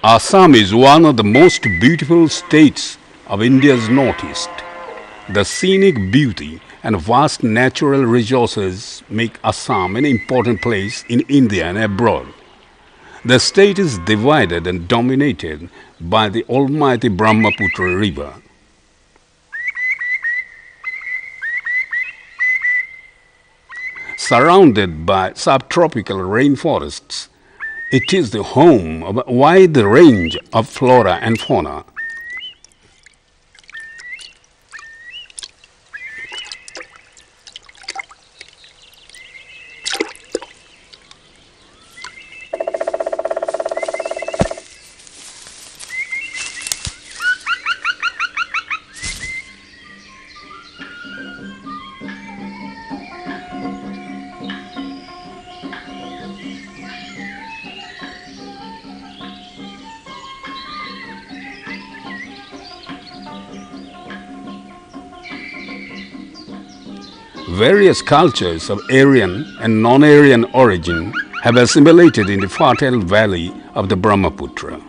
Assam is one of the most beautiful states of India's northeast. The scenic beauty and vast natural resources make Assam an important place in India and abroad. The state is divided and dominated by the almighty Brahmaputra river. Surrounded by subtropical rainforests, it is the home of a wide range of flora and fauna. Various cultures of Aryan and non-Aryan origin have assimilated in the fertile valley of the Brahmaputra.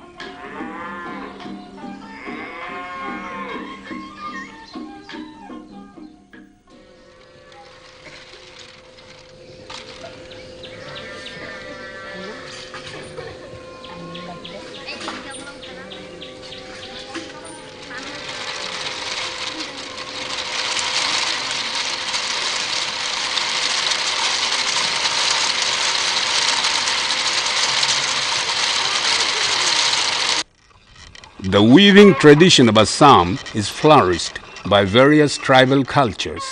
The weaving tradition of Assam is flourished by various tribal cultures.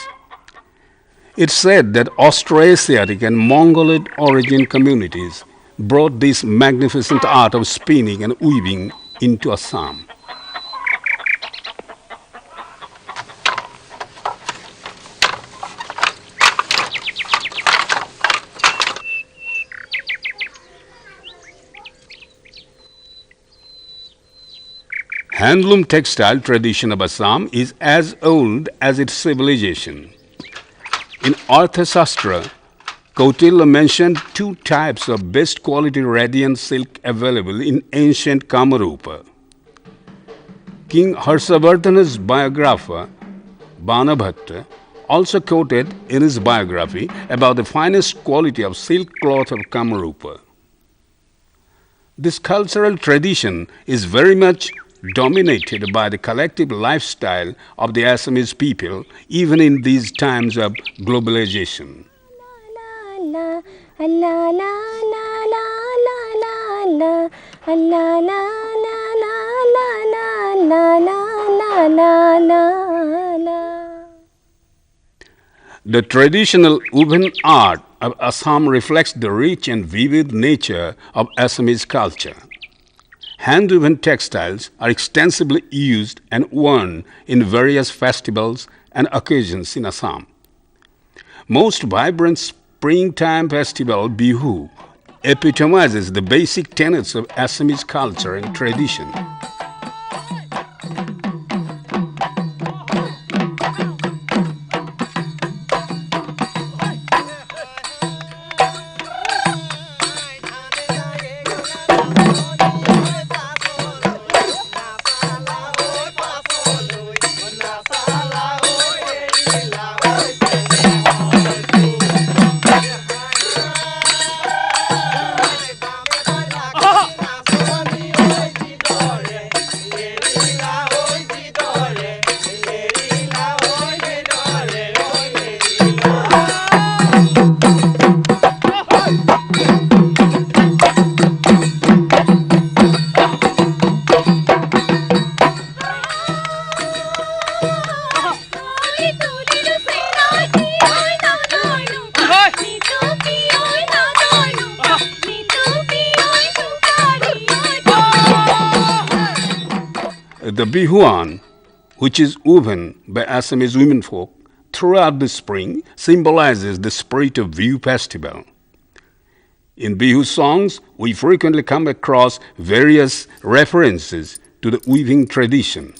It's said that Austroasiatic and Mongoloid origin communities brought this magnificent art of spinning and weaving into Assam. Handloom textile tradition of Assam is as old as its civilization. In Arthashastra, Kautilya mentioned two types of best quality radiant silk available in ancient Kamarupa. King Harshavardhana's biographer, Banabhatta, also quoted in his biography about the finest quality of silk cloth of Kamarupa. This cultural tradition is very much dominated by the collective lifestyle of the Assamese people, even in these times of globalization. The traditional woven art of Assam reflects the rich and vivid nature of Assamese culture. Hand-woven textiles are extensively used and worn in various festivals and occasions in Assam. Most vibrant springtime festival, Bihu, epitomizes the basic tenets of Assamese culture and tradition. The Bihuan, which is woven by Assamese womenfolk throughout the spring, symbolizes the spirit of Bihu festival. In Bihu songs, we frequently come across various references to the weaving tradition.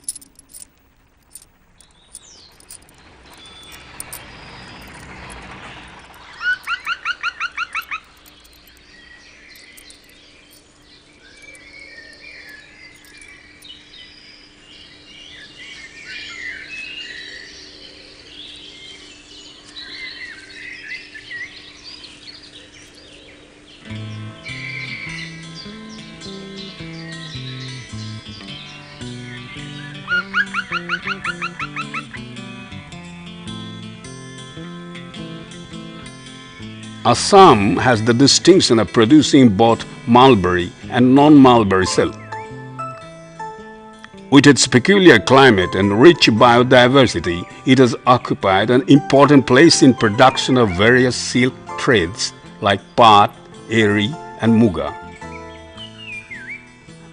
Assam has the distinction of producing both mulberry and non-mulberry silk. With its peculiar climate and rich biodiversity, it has occupied an important place in production of various silk threads like pat, eri, and muga.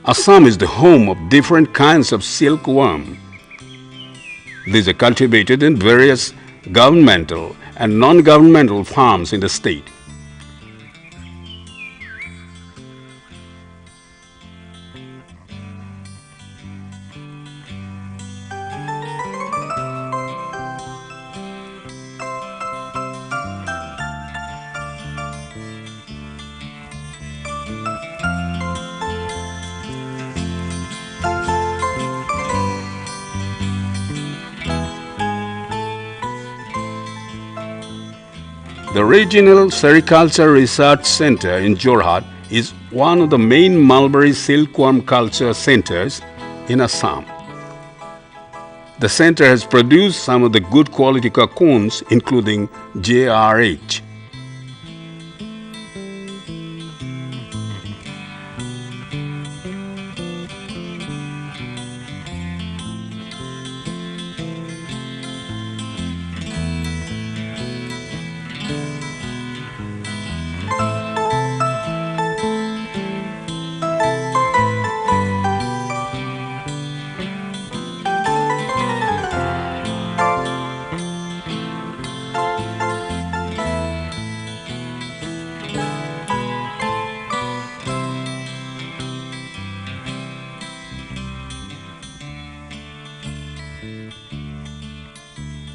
Assam is the home of different kinds of silkworm. These are cultivated in various governmental and non-governmental farms in the state. The Regional Sericulture Research Center in Jorhat is one of the main mulberry silkworm culture centers in Assam. The center has produced some of the good quality cocoons, including JRH.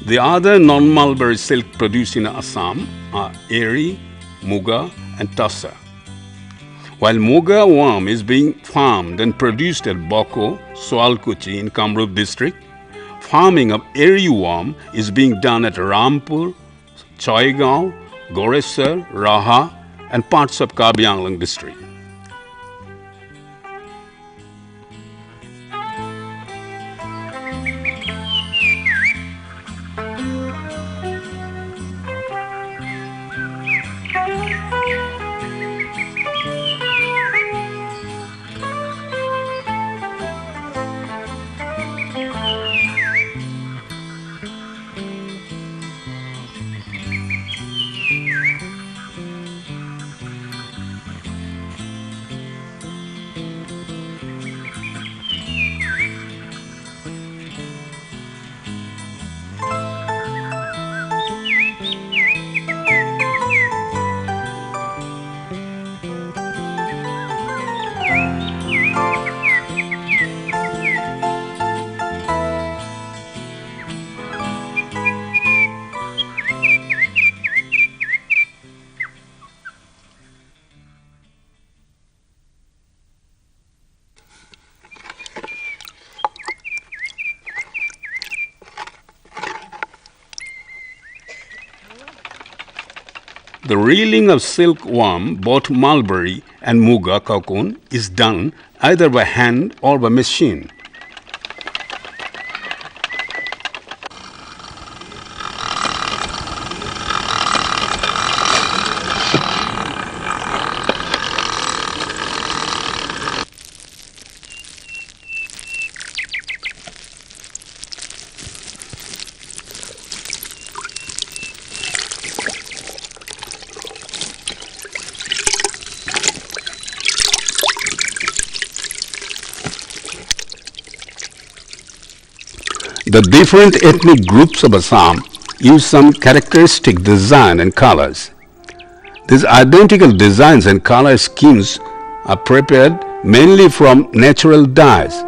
The other non-mulberry silk produced in Assam are eri, muga, and tussa. While muga worm is being farmed and produced at Boko, Soalkuchi in Kamrup district, farming of eri worm is being done at Rampur, Choigaon, Goresar, Raha, and parts of Kabi Angling district. The reeling of silkworm, both mulberry and muga cocoon, is done either by hand or by machine. The different ethnic groups of Assam use some characteristic design and colors. These identical designs and color schemes are prepared mainly from natural dyes.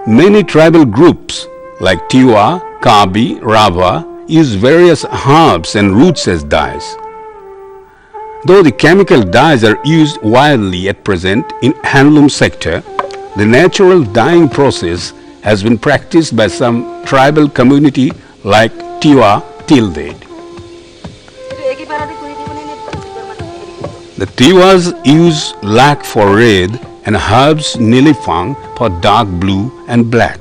Many tribal groups like Tiwa, Kabi, Rava use various herbs and roots as dyes. Though the chemical dyes are used widely at present in handloom sector, the natural dyeing process has been practiced by some tribal community like Tiwa till date. The Tiwas use lac for red and herbs nilifang for dark blue and black.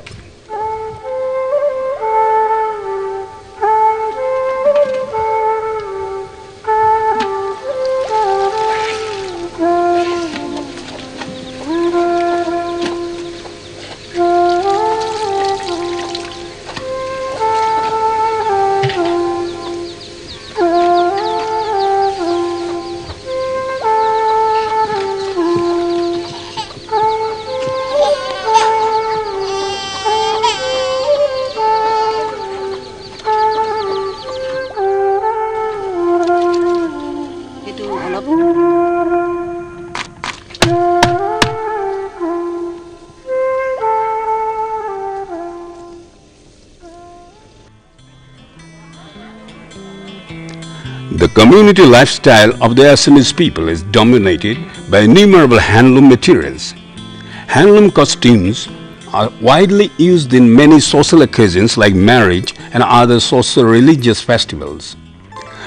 The community lifestyle of the Assamese people is dominated by innumerable handloom materials. Handloom costumes are widely used in many social occasions like marriage and other social religious festivals.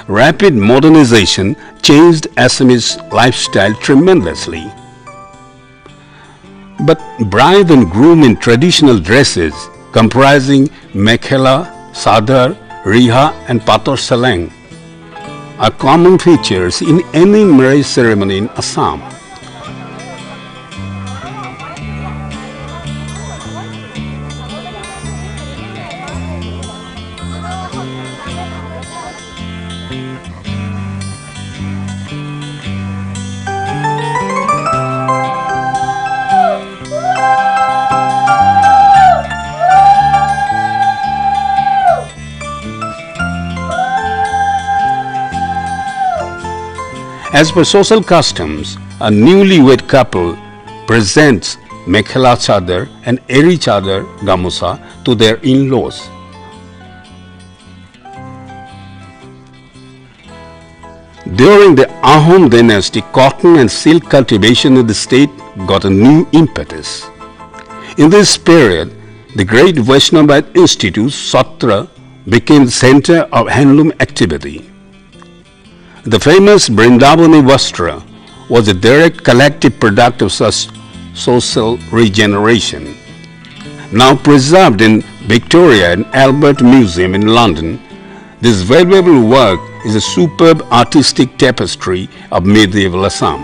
Rapid modernization changed Assamese lifestyle tremendously. But bride and groom in traditional dresses comprising mekhela, sadar, riha and pator salang are common features in any marriage ceremony in Assam. As per social customs, a newlywed couple presents mekhela chadar and eri chadar gamusa to their in-laws. During the Ahom dynasty, cotton and silk cultivation in the state got a new impetus. In this period, the great Vaishnavite institute, Satra, became the center of handloom activity. The famous Brindavani Vastra was a direct collective product of such social regeneration. Now preserved in Victoria and Albert Museum in London, this valuable work is a superb artistic tapestry of medieval Assam.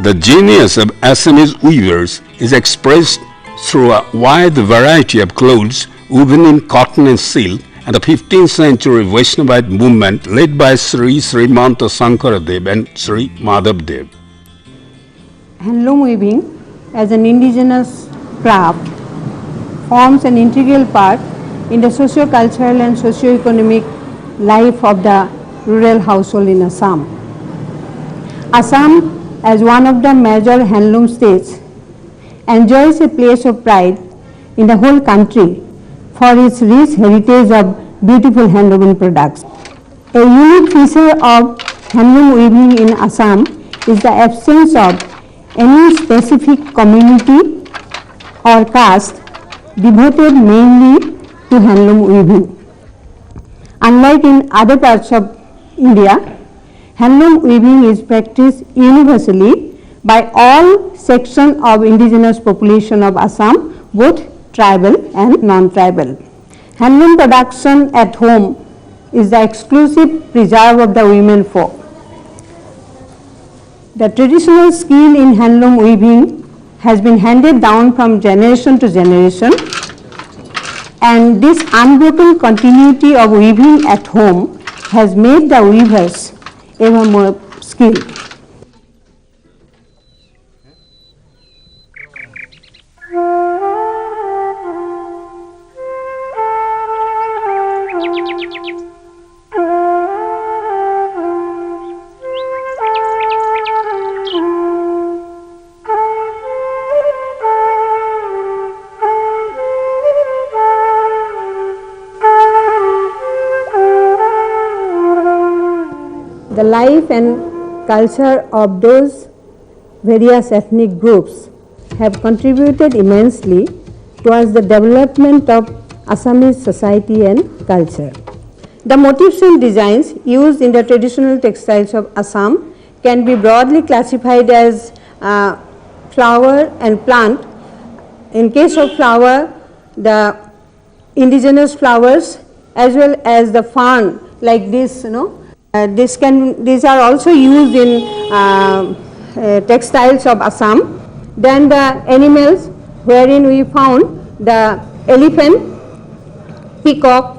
The genius of Assamese weavers is expressed through a wide variety of clothes woven in cotton and silk, and the 15th century Vaishnavite movement led by Sri Srimanta Sankaradev and Sri Madhavdev. Handloom weaving as an indigenous craft forms an integral part in the socio-cultural and socio-economic life of the rural household in Assam. Assam, as one of the major handloom states, enjoys a place of pride in the whole country for its rich heritage of beautiful handloom products. A unique feature of handloom weaving in Assam is the absence of any specific community or caste devoted mainly to handloom weaving. Unlike in other parts of India, handloom weaving is practiced universally by all sections of indigenous population of Assam, both tribal and non-tribal. Handloom production at home is the exclusive preserve of the women folk. The traditional skill in handloom weaving has been handed down from generation to generation, and this unbroken continuity of weaving at home has made the weavers ever more skilled. The life and culture of those various ethnic groups have contributed immensely towards the development of Assamese society and culture. The motifs and designs used in the traditional textiles of Assam can be broadly classified as flower and plant. In case of flower, the indigenous flowers as well as the fern like this, these are also used in textiles of Assam. Then the animals wherein we found the elephant, peacock,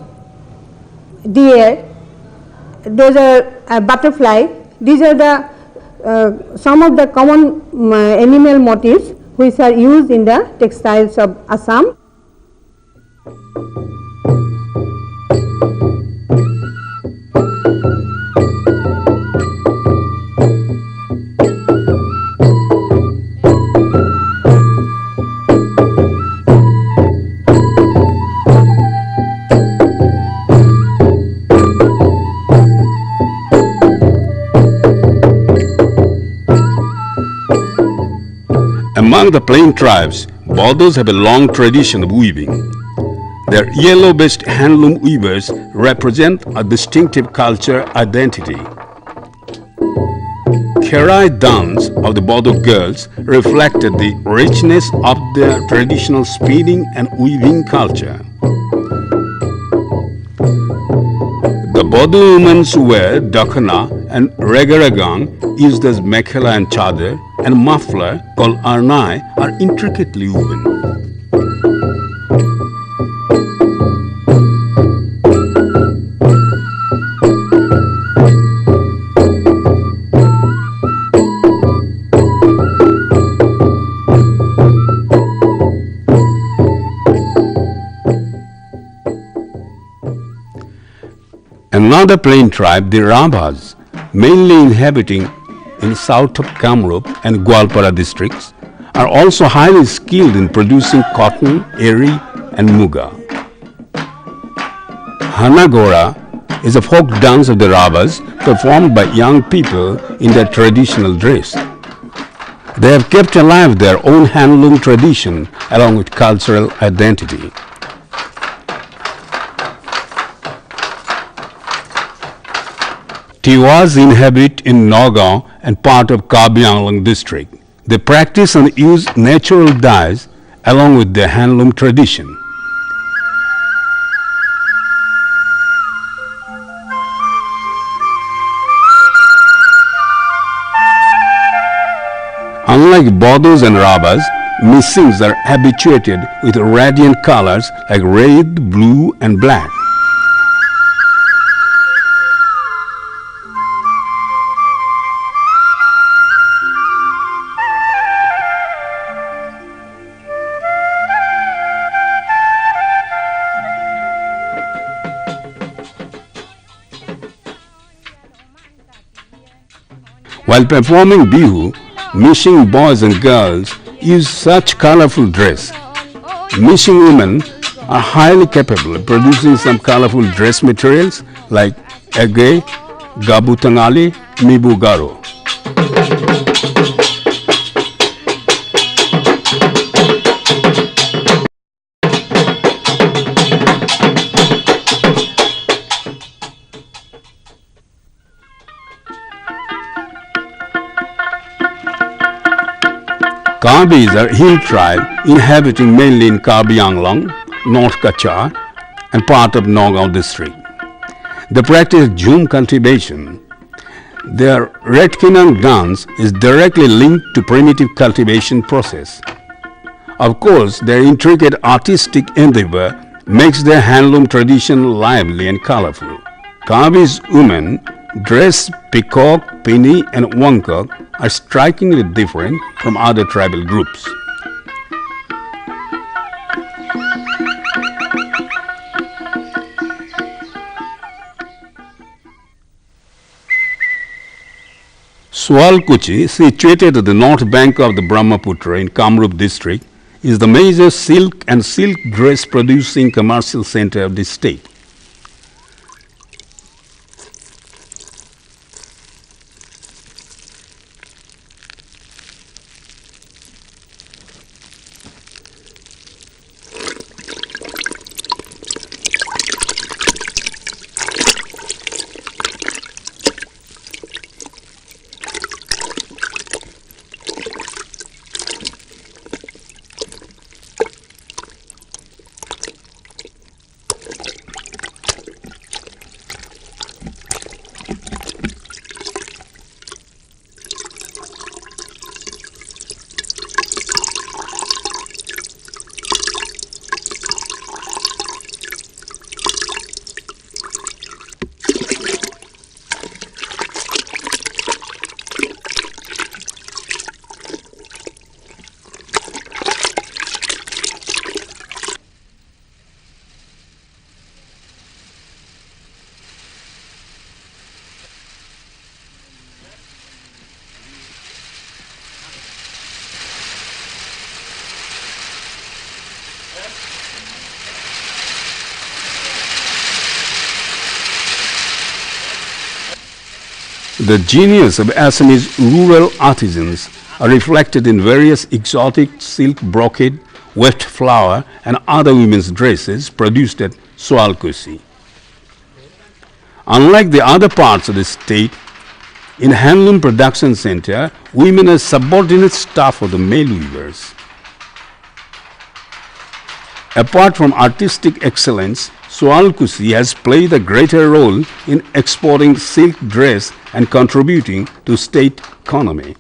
deer, those are butterfly. These are the some of the common animal motifs which are used in the textiles of Assam. Among the plain tribes, Bodos have a long tradition of weaving. Their yellow-based handloom weavers represent a distinctive culture identity. Kerai dance of the Bodo girls reflected the richness of their traditional spinning and weaving culture. The Bodo women wear dakana and regaragang, used as mekhela and chadar, and muffler called arnai are intricately woven. Another plain tribe, the Rabhas, mainly inhabiting in south of Kamrup and Gwalpara districts, are also highly skilled in producing cotton, eri, and muga. Hanagora is a folk dance of the Rabhas performed by young people in their traditional dress. They have kept alive their own handloom tradition along with cultural identity. Tiwas inhabit in Nagaon and part of Kabi Anglong district. They practice and use natural dyes along with their handloom tradition. Unlike Bodos and Rabas, Missings are habituated with radiant colors like red, blue, and black. While performing Bihu, Missing boys and girls use such colorful dress. Missing women are highly capable of producing some colorful dress materials like ege, gabutangali, mibugaro. Kabis are hill tribe inhabiting mainly in Kabi Anglong, North Kachar, and part of Nagaon district. They practice Jhum cultivation. Their Retkinang dance is directly linked to primitive cultivation process. Of course, their intricate artistic endeavor makes their handloom tradition lively and colorful. Kabis women dress peacock, pinny, and wangkok are strikingly different from other tribal groups. Swalkuchi, situated at the north bank of the Brahmaputra in Kamrup district, is the major silk and silk dress producing commercial center of the state. The genius of Assamese rural artisans are reflected in various exotic silk brocade, weft flower and other women's dresses produced at Soalkusi. Unlike the other parts of the state, in Handloom Production Center, women are subordinate staff of the male weavers. Apart from artistic excellence, Soalkusi has played a greater role in exporting silk dress and contributing to state economy.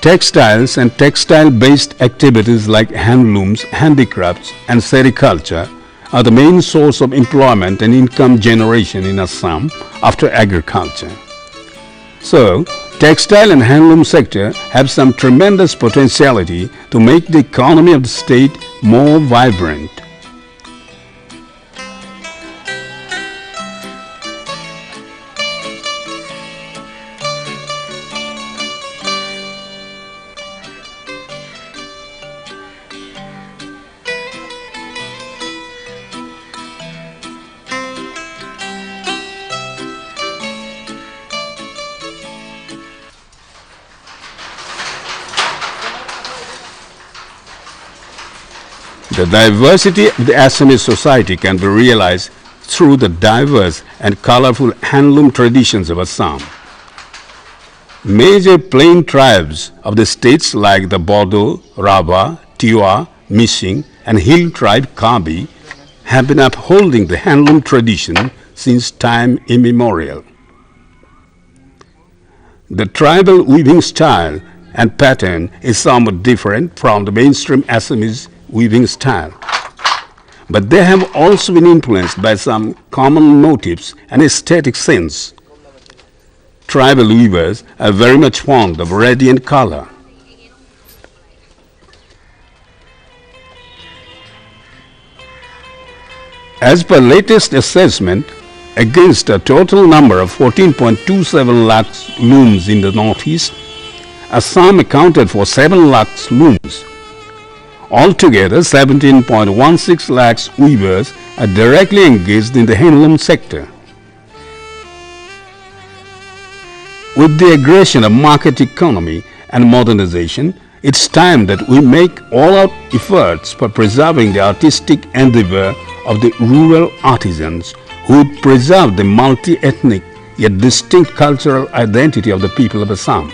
Textiles and textile-based activities like handlooms, handicrafts and sericulture are the main source of employment and income generation in Assam after agriculture. So, textile and handloom sector have some tremendous potentiality to make the economy of the state more vibrant. The diversity of the Assamese society can be realized through the diverse and colorful handloom traditions of Assam. Major plain tribes of the states like the Bodo, Raba, Tiwa, Mishing and hill tribe Kabi have been upholding the handloom tradition since time immemorial. The tribal weaving style and pattern is somewhat different from the mainstream Assamese weaving style, but they have also been influenced by some common motifs and aesthetic sense. Tribal weavers are very much fond of radiant color. As per latest assessment, against a total number of 14.27 lakhs looms in the northeast, Assam accounted for 7 lakhs looms. Altogether, 17.16 lakhs weavers are directly engaged in the handloom sector. With the aggression of market economy and modernization, it's time that we make all-out efforts for preserving the artistic endeavor of the rural artisans who would preserve the multi-ethnic yet distinct cultural identity of the people of Assam.